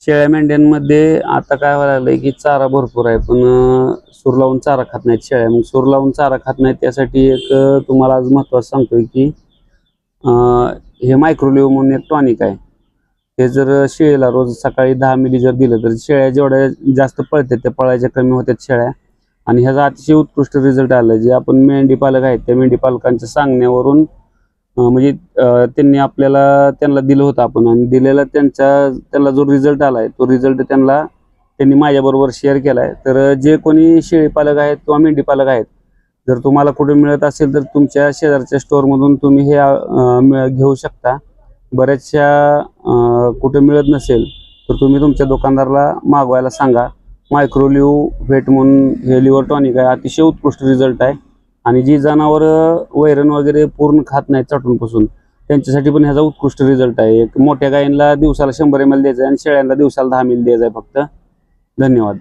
शेळ्या मेंढ्यांमध्ये आता काय व्हायला लागलंय की चारा भरपूर आहे, पण सूर लावून चारा खात नाहीत शेळ्या. मग सूर लावून चारा खात नाहीत त्यासाठी एक तुम्हाला आज महत्त्वाचं सांगतोय की हे मायक्रोलिव्ह म्हणून एक टॉनिक आहे. हे जर शेळीला रोज सकाळी 10 मिली जर दिलं तर शेळ्या जेवढ्या जास्त पळतात त्या पळायच्या कमी होतात शेळ्या. आणि ह्याचा अतिशय उत्कृष्ट रिझल्ट आला. जे आपण मेंढी पालक आहेत त्या मेंढी पालकांच्या सांगण्यावरून म्हणजे त्यांनी त्यांना दिलं होतं आपण, आणि दिलेला त्यांना जो रिझल्ट आलाय तो रिझल्ट त्यांनी माझ्याबरोबर शेअर केलाय. तर जे कोणी शेळी पालक आहेत किंवा मेंढी पालक आहेत, जर तुम्हाला कुठे मिळत असेल तर तुमच्या शेजारच्या स्टोअरमधून तुम्ही हे घेऊ शकता. बऱ्याचशा कुठे मिळत नसेल तर तुम्ही तुमच्या दुकानदाराला मागवायला सांगा. मायक्रोलिव्ह व्हेट म्हणून हे लिव्हर टॉनिक आहे, अतिशय उत्कृष्ट रिझल्ट आहे. आणि जी जनावरं वैरण वगैरे पूर्ण खात नाहीत चाटूनपासून, त्यांच्यासाठी पण ह्याचा उत्कृष्ट रिझल्ट आहे. एक मोठ्या गायींना दिवसाला 100 ml द्यायचं आहे आणि शेळ्यांना दिवसाला 10 ml द्यायचं आहे फक्त. धन्यवाद.